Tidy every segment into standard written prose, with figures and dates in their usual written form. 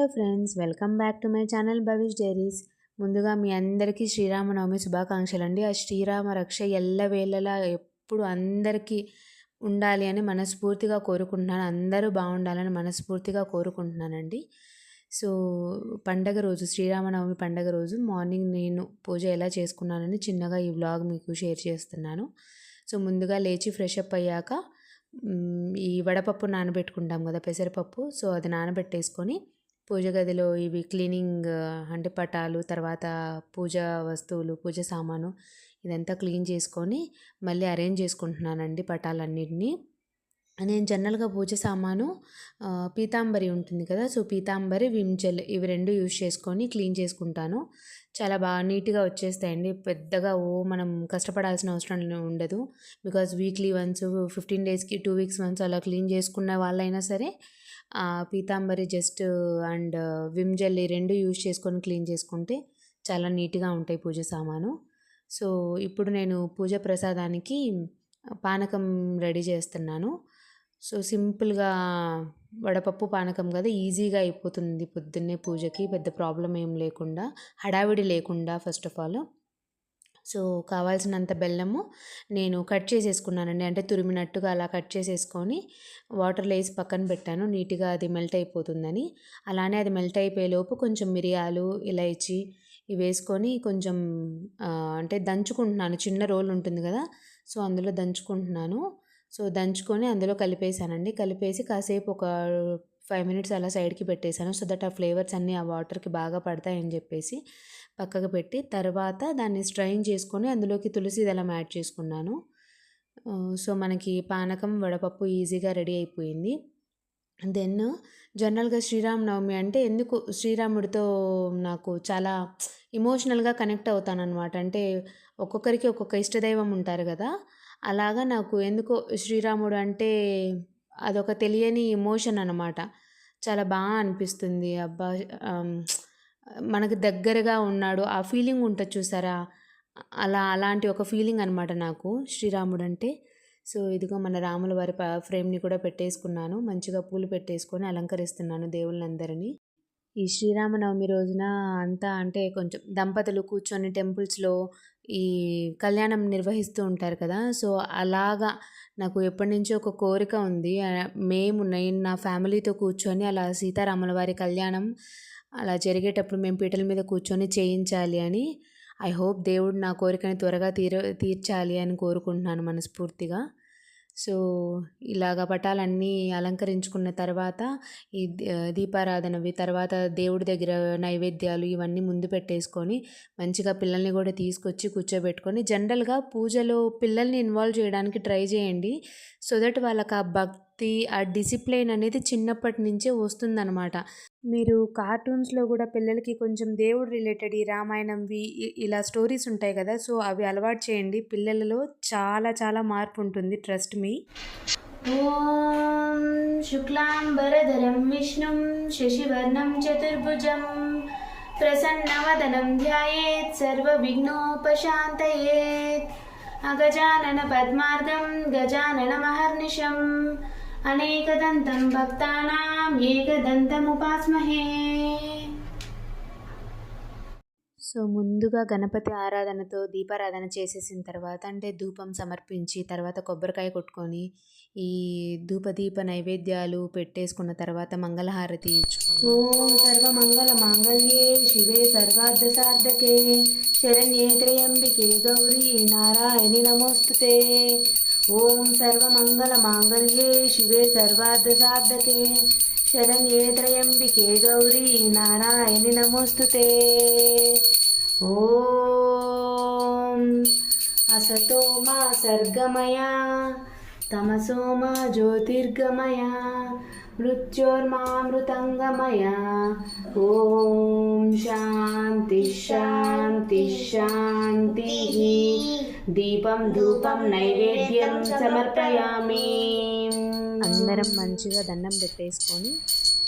Hello friends, welcome back to my channel Bhavish diaries. ముందుగా మీ అందరికీ శ్రీరామనవమి శుభాకాంక్షలు అండి. ఆ శ్రీరామ రక్ష ఎల్లవేళలా ఎప్పుడు అందరికీ ఉండాలి అని మనస్ఫూర్తిగా కోరుకుంటున్నాను. అందరూ బాగుండాలని మనస్ఫూర్తిగా కోరుకుంటున్నానండి. సో పండగ రోజు, శ్రీరామనవమి పండగ రోజు మార్నింగ్ నేను పూజ ఎలా చేసుకున్నానని చిన్నగా ఈ వ్లాగ్ మీకు షేర్ చేస్తున్నాను. సో ముందుగా లేచి ఫ్రెష్ అప్ అయ్యాక ఈ వడపప్పు నానబెట్టుకుంటాం కదా, పెసరపప్పు. సో అది నానబెట్టేసుకొని పూజ గదిలో ఇవి క్లీనింగ్ అంటే పటాలు, తర్వాత పూజా వస్తువులు, పూజ సామాను ఇదంతా క్లీన్ చేసుకొని మళ్ళీ అరేంజ్ చేసుకుంటున్నానండి పటాలన్నిటినీ. నేను జనరల్గా పూజ సామాను పీతాంబరి ఉంటుంది కదా, సో పీతాంబరి, విమ్ జెల్ ఇవి రెండు యూజ్ చేసుకొని క్లీన్ చేసుకుంటాను. చాలా బాగా నీట్గా వచ్చేస్తాయండి. పెద్దగా మనం కష్టపడాల్సిన అవసరం ఉండదు. బికాజ్ వీక్లీ వన్స్, 15 డేస్కి 2 వీక్స్ వన్స్ అలా క్లీన్ చేసుకున్న వాళ్ళైనా సరే Pitambari just and Vim gel ఈ రెండు యూజ్ చేసుకొని క్లీన్ చేసుకుంటే చాలా నీట్గా ఉంటాయి పూజ సామాను. సో ఇప్పుడు నేను పూజ ప్రసాదానికి పానకం రెడీ చేస్తున్నాను. సో సింపుల్గా వడపప్పు పానకం కదా, ఈజీగా అయిపోతుంది పొద్దున్నే పూజకి, పెద్ద ప్రాబ్లం ఏం లేకుండా, హడావిడి లేకుండా. ఫస్ట్ ఆఫ్ ఆల్ సో కావాల్సినంత బెల్లము నేను కట్ చేసేసుకున్నానండి. అంటే తురిమినట్టుగా అలా కట్ చేసేసుకొని వాటర్లో వేసి పక్కన పెట్టాను, నీట్గా అది మెల్ట్ అయిపోతుందని. అలానే అది మెల్ట్ అయిపోయేలోపు కొంచెం మిరియాలు, ఇలైచి ఇవి వేసుకొని కొంచెం అంటే దంచుకుంటున్నాను. చిన్న రోల్ ఉంటుంది కదా, సో అందులో దంచుకుంటున్నాను. సో దంచుకొని అందులో కలిపేసానండి. కలిపేసి కాసేపు ఒక 5 మినిట్స్ అలా సైడ్కి పెట్టేశాను. సో దట్ ఆ ఫ్లేవర్స్ అన్నీ ఆ వాటర్కి బాగా పడతాయని చెప్పేసి పక్కకు పెట్టి, తర్వాత దాన్ని స్ట్రైన్ చేసుకొని అందులోకి తులసి దళం యాడ్ చేసుకున్నాను. సో మనకి పానకం, వడపప్పు ఈజీగా రెడీ అయిపోయింది. దెన్ జనరల్గా శ్రీరామనవమి అంటే ఎందుకు శ్రీరాముడితో నాకు చాలా ఎమోషనల్గా కనెక్ట్ అవుతానన్నమాట. అంటే ఒక్కొక్కరికి ఒక్కొక్క ఇష్టదైవం ఉంటారు కదా, అలాగా నాకు ఎందుకో శ్రీరాముడు అంటే అదొక తెలియని ఎమోషన్ అన్నమాట. చాలా బాగా అనిపిస్తుంది. అబ్బా మనకు దగ్గరగా ఉన్నాడు ఆ ఫీలింగ్ ఉంటుంది చూసారా, అలాంటి ఒక ఫీలింగ్ అనమాట నాకు శ్రీరాముడు అంటే. సో ఇదిగో మన రాముల వారి ఫ్రేమ్ని కూడా పెట్టేసుకున్నాను. మంచిగా పూలు పెట్టేసుకొని అలంకరిస్తున్నాను దేవుళ్ళందరినీ. ఈ శ్రీరామనవమి రోజున అంతా అంటే కొంచెం దంపతులు కూర్చొని టెంపుల్స్లో ఈ కళ్యాణం నిర్వహిస్తూ ఉంటారు కదా, సో అలాగా నాకు ఎప్పటి నుంచో ఒక కోరిక ఉంది. నేను నా ఫ్యామిలీతో కూర్చొని అలా సీతారాముల వారి కళ్యాణం అలా జరిగేటప్పుడు మేము పీటల మీద కూర్చొని చేయించాలి అని. ఐ హోప్ దేవుడు నా కోరికని త్వరగా తీర్చాలి అని కోరుకుంటున్నాను మనస్ఫూర్తిగా. సో ఇలాగ పటాలన్నీ అలంకరించుకున్న తర్వాత ఈ దీపారాధనవి, తర్వాత దేవుడి దగ్గర నైవేద్యాలు ఇవన్నీ ముందు పెట్టేసుకొని మంచిగా పిల్లల్ని కూడా తీసుకొచ్చి కూర్చోబెట్టుకొని, జనరల్గా పూజలో పిల్లల్ని ఇన్వాల్వ్ చేయడానికి ట్రై చేయండి. సో దట్ వాళ్ళకి ఆ భక్తి, ఆ డిసిప్లిన్ అనేది చిన్నప్పటి నుంచే వస్తుందన్నమాట. మీరు కార్టూన్స్లో కూడా పిల్లలకి కొంచెం దేవుడు రిలేటెడ్ ఈ రామాయణంవి ఇలా స్టోరీస్ ఉంటాయి కదా, సో అవి అలవాటు చేయండి. పిల్లలలో చాలా చాలా మార్పు ఉంటుంది, ట్రస్ట్ మీ. ఓం శుక్లాంబరధరం విష్ణుం శశివర్ణం చతుర్భుజం ప్రసన్నవదనం ధ్యాయేత్ సర్వవిఘ్నోపశాంతయేత్ అగజానన పద్మార్గం గజానన మహర్నిశం అనేకదంతం భక్తానాం ఏకదంతముపాస్మహే. సో ముందుగా గణపతి ఆరాధనతో దీపారాధన చేసేసిన తర్వాత, అంటే ధూపం సమర్పించి తర్వాత కొబ్బరికాయ కొట్టుకొని ఈ ధూపదీప నైవేద్యాలు పెట్టేసుకున్న తర్వాత మంగళహారతి ఇచ్చుకొని, ఓం సర్వమంగళ మాంగళ్యే శివే సర్వార్థ సాధకే శరణ్యే త్రయంబికే గౌరీ నారాయణి నమోస్తుతే. ఓం సర్వమంగళ మాంగళ్యే శివే సర్వార్థ సాధకే శరణ్యే త్రయంబికే గౌరీ నారాయణి నమోస్తుతే. ఓం అసతో మా సర్గమయ తమసో మా జ్యోతిర్గమయ మృత్యోర్మామృతంగమయ. ఓం శాంతి శాంతి శాంతి. దీపం ధూపం నైవేద్యం సమర్పయామి. అందరం మంచిగా దండం పెట్టేసుకొని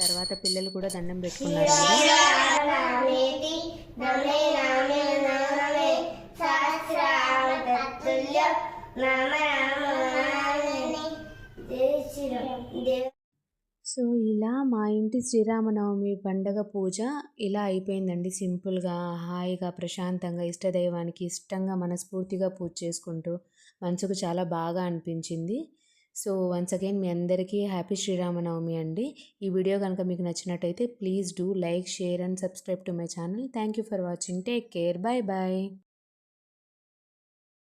తర్వాత పిల్లలు కూడా దండం పెట్టుకున్నారు. సో, ఇలా మా ఇంటి శ్రీరామనవమి పండగ పూజ ఇలా అయిపోయిందండి. సింపుల్‌గా, హాయిగా, ప్రశాంతంగా ఇష్టదైవానికి ఇష్టంగా మనస్ఫూర్తిగా పూజ చేసుకుంటూ మనసుకు చాలా బాగా అనిపించింది. సో, వన్స్ అగైన్ మీ అందరికీ హ్యాపీ శ్రీరామనవమి అండి. ఈ వీడియో గనుక మీకు నచ్చినట్టయితే please do like, share and subscribe to my channel. Thank you for watching. Take care. By by.